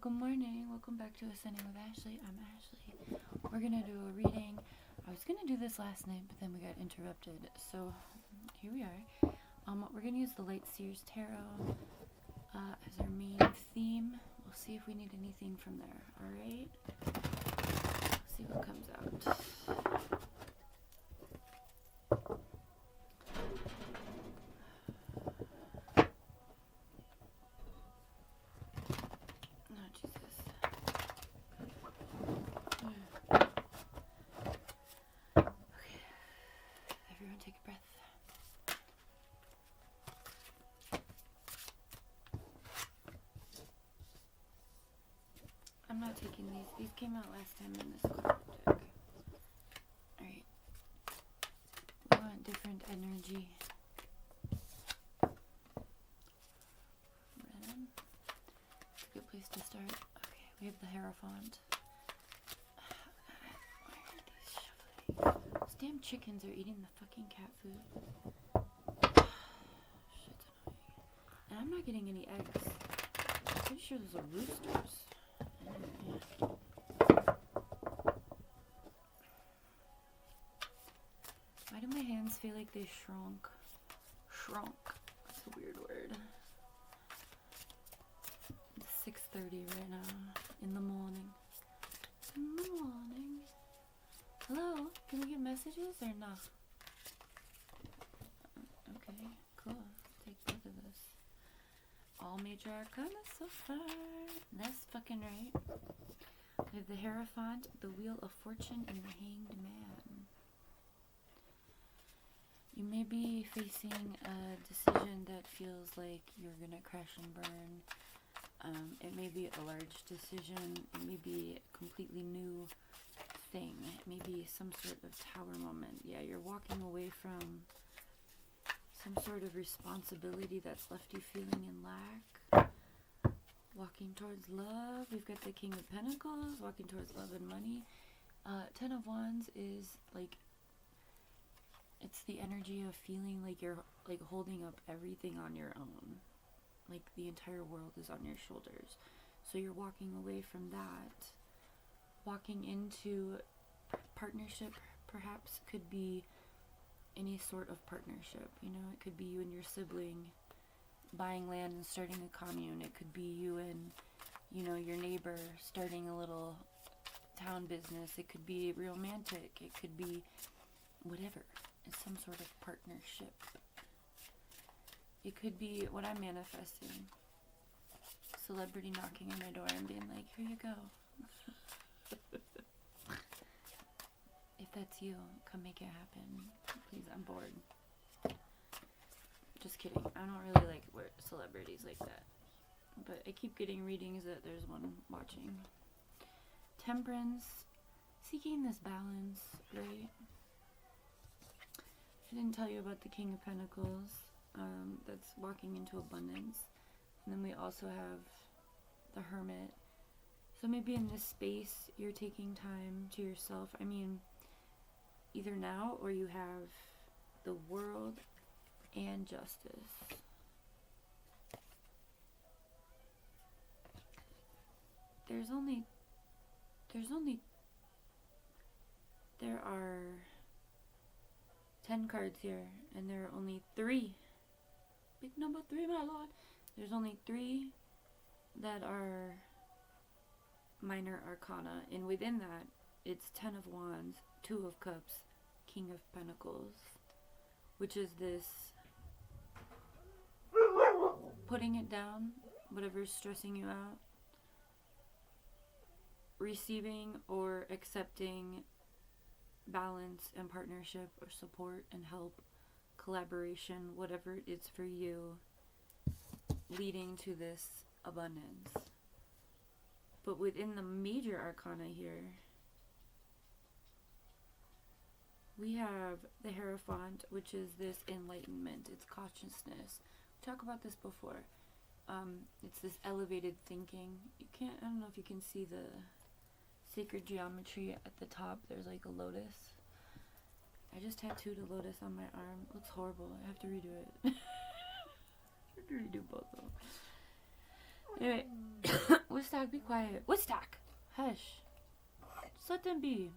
Good morning. Welcome back to Ascending with Ashley. I'm Ashley. We're going to do a reading. I was going to do this last night, but then we got interrupted. So here we are. We're going to use the Light Seers Tarot as our main theme. We'll see if we need anything from there. Alright? See what comes out. Take a breath. I'm not taking these. These came out last time in this card deck. Alright. We want different energy. Red. It's a good place to start. Okay, we have the Hierophant. These damn chickens are eating the fucking cat food. Shit's annoying. And I'm not getting any eggs. I'm pretty sure those are roosters. Why do my hands feel like they shrunk? Shrunk. That's a weird word. It's 6:30 right now. In the morning. In the morning. Hello? Can we get messages or not? Okay, cool. Take both of those. All major arcana so far. That's fucking right. We have the Hierophant, the Wheel of Fortune, and the Hanged Man. You may be facing a decision that feels like you're gonna crash and burn. It may be a large decision. It may be a completely new thing. It may be some sort of tower moment. Yeah, you're walking away from some sort of responsibility that's left you feeling in lack. Walking towards love. We've got the King of Pentacles. Walking towards love and money. Ten of Wands is like, it's the energy of feeling like you're like holding up everything on your own. Like the entire world is on your shoulders. So you're walking away from that. Walking into partnership, perhaps, could be any sort of partnership. You know, it could be you and your sibling buying land and starting a commune. It could be you and, you know, your neighbor starting a little town business. It could be romantic. It could be whatever. It's some sort of partnership. It could be what I'm manifesting. Celebrity knocking on my door and being like, here you go. If that's you, come make it happen. Please, I'm bored. Just kidding. I don't really like celebrities like that. But I keep getting readings that there's one watching. Temperance. Seeking this balance, right? I didn't tell you about the King of Pentacles. That's walking into abundance. And then we also have the Hermit. So maybe in this space, you're taking time to yourself. I mean, either now or you have the World and Justice. There are 10 cards here, and there are only 3. Big number 3, my lord. There's only 3 that are minor arcana, and within that, it's 10 of Wands, 2 of Cups, King of Pentacles, which is this putting it down, whatever's stressing you out, receiving or accepting balance and partnership or support and help, collaboration, whatever it is for you, leading to this abundance. But within the major arcana here, we have the Hierophant, which is this enlightenment. It's consciousness. We talked about this before. It's this elevated thinking. I don't know if you can see the sacred geometry at the top. There's like a lotus. I just tattooed a lotus on my arm. It looks horrible. I have to redo it. I have to redo both of them. Anyway, Woodstock, be quiet. Woodstock! Hush. Just let them be.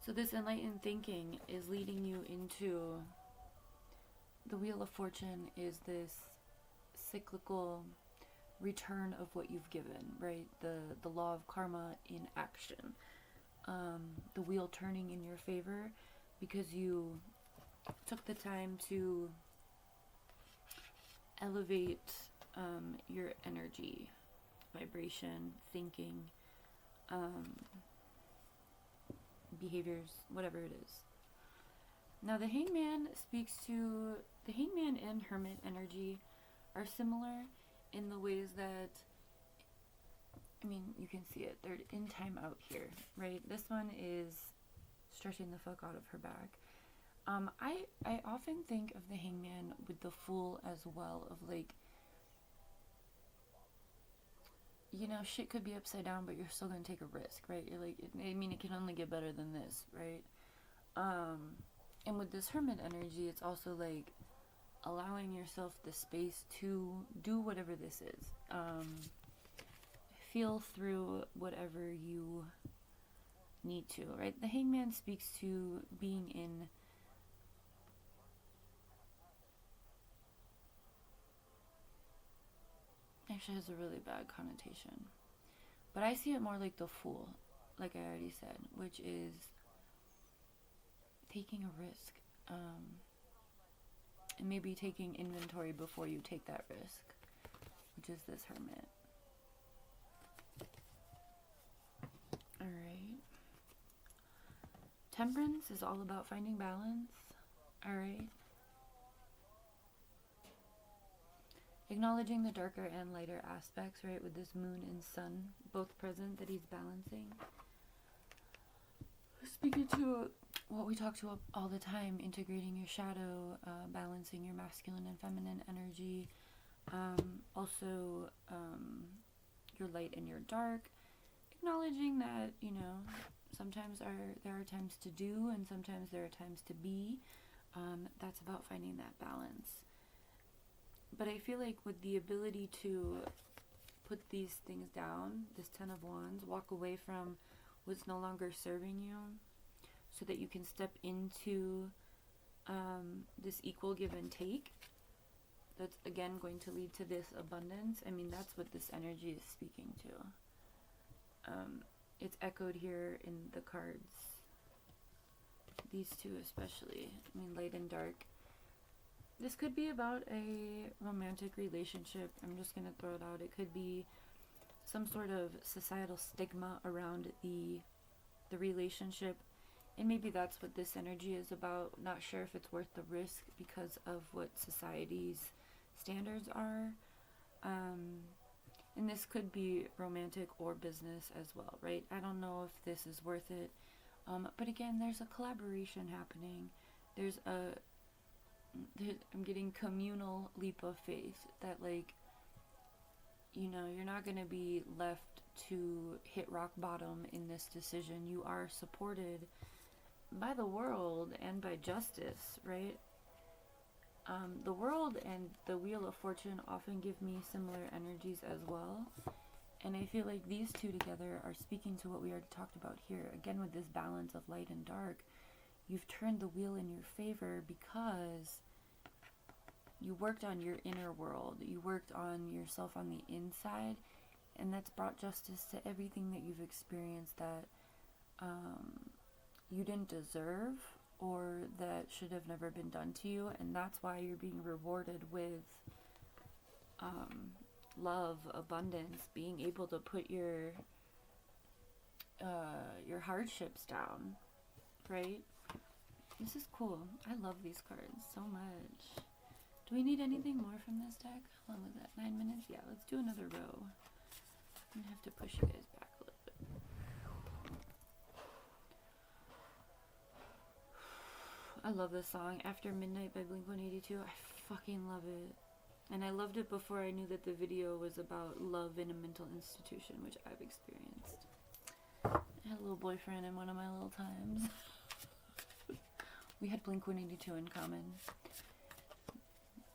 So this enlightened thinking is leading you into the Wheel of Fortune is this cyclical return of what you've given, right? The law of karma in action. The wheel turning in your favor because you took the time to elevate your energy, vibration, thinking, behaviors, whatever it is. Now the Hangman the Hangman and Hermit energy are similar in the ways that, I mean, you can see it. They're in time out here, right? This one is stretching the fuck out of her back. I often think of the Hangman with the Fool as well, of like, you know, shit could be upside down, but you're still gonna take a risk, right? You're like, it can only get better than this, right? And with this Hermit energy, it's also like allowing yourself the space to do whatever this is. Feel through whatever you need to, right? The Hangman speaks to being in actually has a really bad connotation, but I see it more like the Fool, like I already said, which is taking a risk, and maybe taking inventory before you take that risk, which is this Hermit. Alright. Temperance is all about finding balance. Alright. Acknowledging the darker and lighter aspects, right, with this moon and sun both present that he's balancing. Speaking to what we talk to all the time, integrating your shadow, balancing your masculine and feminine energy, also your light and your dark, acknowledging that, you know, sometimes there are times to do and sometimes there are times to be. That's about finding that balance. But I feel like with the ability to put these things down, this Ten of Wands, walk away from what's no longer serving you so that you can step into this equal give and take, that's again going to lead to this abundance. I mean, that's what this energy is speaking to. It's echoed here in the cards. These two especially. I mean, light and dark. This could be about a romantic relationship. I'm just going to throw it out. It could be some sort of societal stigma around the relationship. And maybe that's what this energy is about. Not sure if it's worth the risk because of what society's standards are. And this could be romantic or business as well, right? I don't know if this is worth it. But again, there's a collaboration happening. I'm getting communal leap of faith that, like, you know, you're not going to be left to hit rock bottom in this decision. You are supported by the world and by justice, right? The world and the Wheel of Fortune often give me similar energies as well. And I feel like these two together are speaking to what we already talked about here. Again, with this balance of light and dark, you've turned the wheel in your favor because you worked on your inner world. You worked on yourself on the inside, and that's brought justice to everything that you've experienced that you didn't deserve or that should have never been done to you. And that's why you're being rewarded with love, abundance, being able to put your hardships down, right? This is cool. I love these cards so much. Do we need anything more from this deck? How long was that? 9 minutes? Yeah, let's do another row. I'm gonna have to push you guys back a little bit. I love this song, After Midnight by Blink-182. I fucking love it. And I loved it before I knew that the video was about love in a mental institution, which I've experienced. I had a little boyfriend in one of my little times. We had Blink-182 in common.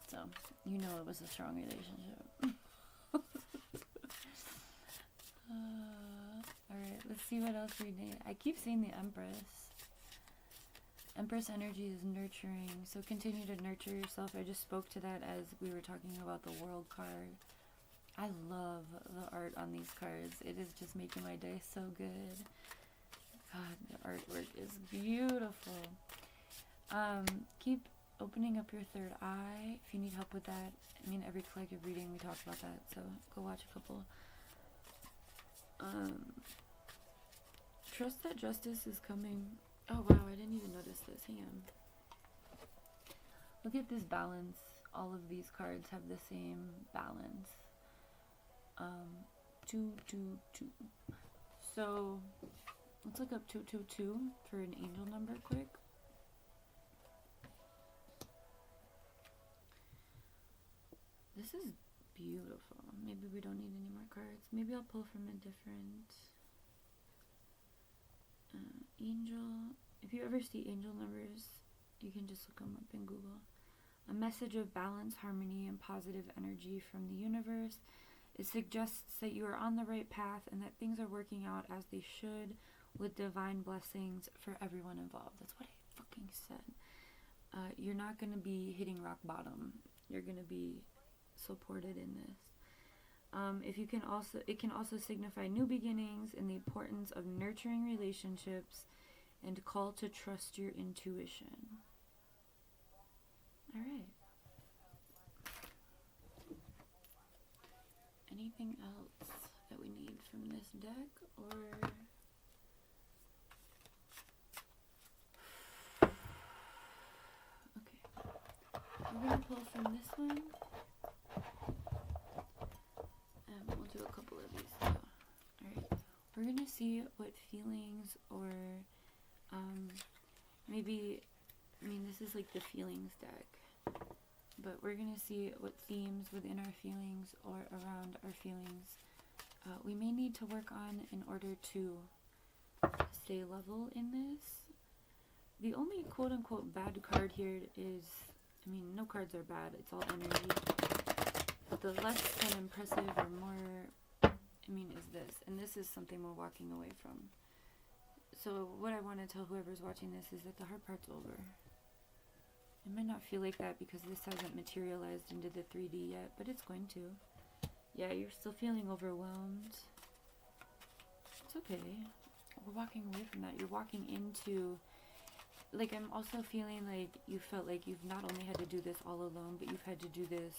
So, you know it was a strong relationship. Alright, let's see what else we need. I keep seeing the Empress. Empress energy is nurturing, so continue to nurture yourself. I just spoke to that as we were talking about the World card. I love the art on these cards. It is just making my day so good. God, the artwork is beautiful. Keep opening up your third eye if you need help with that. I mean, every collective reading we talk about that, so go watch a couple. Trust that justice is coming. Oh wow, I didn't even notice this. Hang on. Look at this balance. All of these cards have the same balance. 2, 2, 2. So let's look up 222 for an angel number quick. This is beautiful. Maybe we don't need any more cards. Maybe I'll pull from a different angel. If you ever see angel numbers, you can just look them up in Google. A message of balance, harmony, and positive energy from the universe. It suggests that you are on the right path and that things are working out as they should, with divine blessings for everyone involved. That's what I fucking said. You're not going to be hitting rock bottom. You're going to be supported in this. It can also signify new beginnings and the importance of nurturing relationships and call to trust your intuition. All right. Anything else that we need from this deck, or okay, we're gonna pull from this one. We'll do a couple of these too. Alright. We're gonna see what feelings or maybe, I mean, this is like the feelings deck. But we're gonna see what themes within our feelings or around our feelings we may need to work on in order to stay level in this. The only quote unquote bad card here is, I mean, no cards are bad, it's all energy. But the less than impressive or more, I mean, is this. And this is something we're walking away from. So what I want to tell whoever's watching this is that the hard part's over. It might not feel like that because this hasn't materialized into the 3D yet, but it's going to. Yeah, you're still feeling overwhelmed. It's okay. We're walking away from that. You're walking into, like, I'm also feeling like you felt like you've not only had to do this all alone, but you've had to do this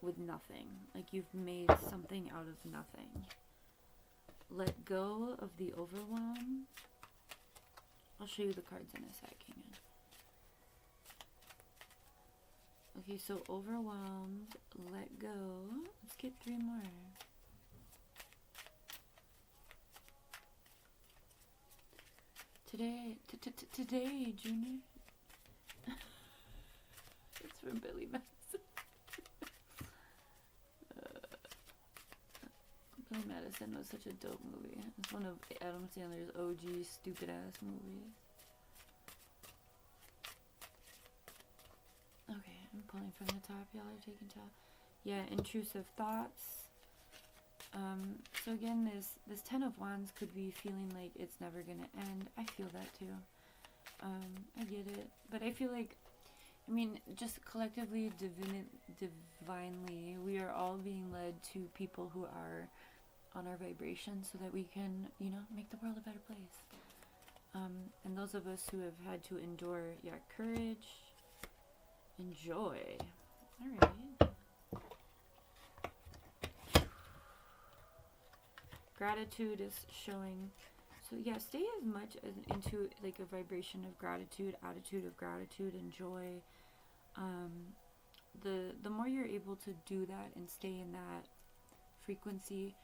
with nothing. Like, you've made something out of nothing. Let go of the overwhelm. I'll show you the cards in a sec. Hang on. Okay, so overwhelmed, let go. Let's get 3 more. Today, Junior. It's from Billy Madison. Billy Madison was such a dope movie. It's one of Adam Sandler's OG stupid ass movies. Okay, I'm pulling from the top. Y'all are taking top. Yeah, intrusive thoughts. So again, this 10 of Wands could be feeling like it's never gonna end. I feel that too. I get it. But I feel like, I mean, just collectively, divinely, we are all being led to people who are on our vibration so that we can, you know, make the world a better place. And those of us who have had to endure, yeah, courage, and joy. Alright. Gratitude is showing. So yeah, stay as much as into like a vibration of gratitude, attitude of gratitude and joy. The more you're able to do that and stay in that frequency,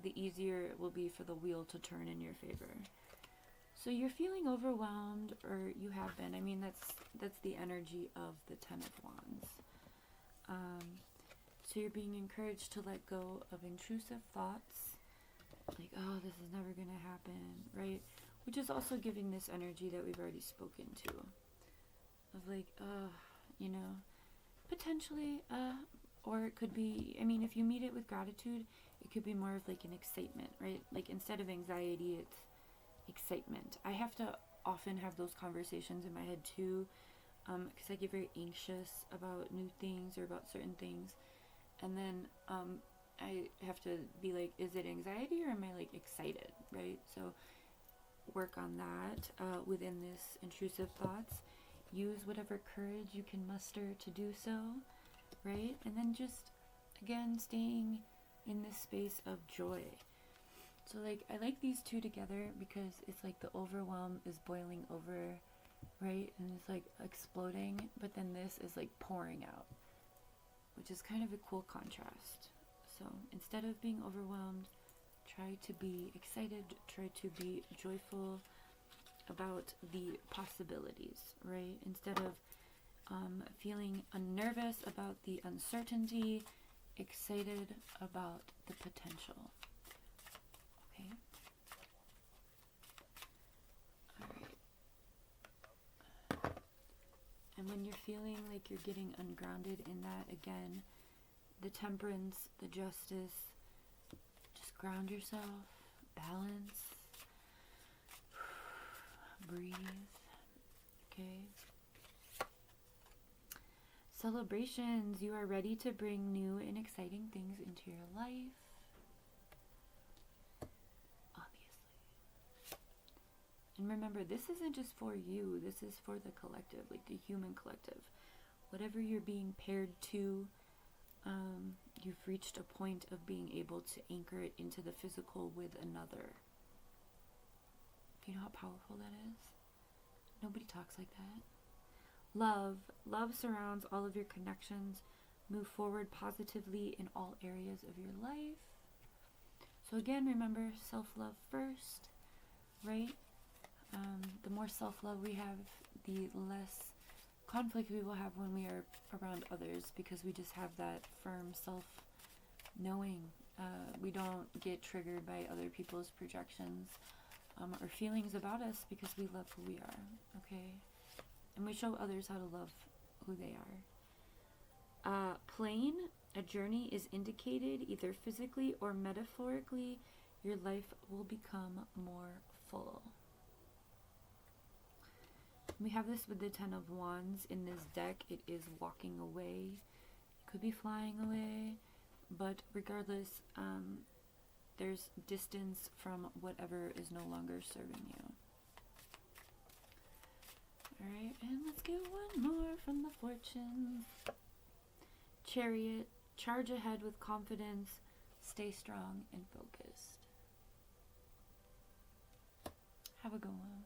the easier it will be for the wheel to turn in your favor. So you're feeling overwhelmed, or you have been. I mean, that's the energy of the 10 of Wands. So you're being encouraged to let go of intrusive thoughts, like, oh, this is never gonna happen, right? which is also giving this energy that we've already spoken to, of like, you know, potentially, or it could be, I mean, if you meet it with gratitude, it could be more of like an excitement, right? Like instead of anxiety, it's excitement. I have to often have those conversations in my head too, because I get very anxious about new things or about certain things, and then I have to be like, is it anxiety or am I like excited, right? So work on that within this intrusive thoughts. Use whatever courage you can muster to do so, right? And then just, again, staying in this space of joy. So, like, I like these two together because it's like the overwhelm is boiling over, right? And it's like exploding, but then this is like pouring out, which is kind of a cool contrast. So, instead of being overwhelmed, try to be excited, try to be joyful about the possibilities, right? Instead of feeling nervous about the uncertainty, excited about the potential. Okay? Alright. And when you're feeling like you're getting ungrounded in that, again, the temperance, the justice, just ground yourself, balance, breathe, okay? Celebrations, you are ready to bring new and exciting things into your life, obviously. And remember, this isn't just for you, this is for the collective, like the human collective. Whatever you're being paired to, you've reached a point of being able to anchor it into the physical with another. Do you know how powerful that is? Nobody talks like that. Love surrounds all of your connections. Move forward positively in all areas of your life. So again, remember, self-love first, right? The more self-love we have, the less conflict we will have when we are around others, because we just have that firm self-knowing. We don't get triggered by other people's projections or feelings about us, because we love who we are, okay? And we show others how to love who they are. Plane, a journey is indicated either physically or metaphorically. Your life will become more full. We have this with the Ten of Wands in this deck. It is walking away. It could be flying away. But regardless, there's distance from whatever is no longer serving you. Alright, and let's get one more from the fortunes. Chariot, charge ahead with confidence. Stay strong and focused. Have a good one.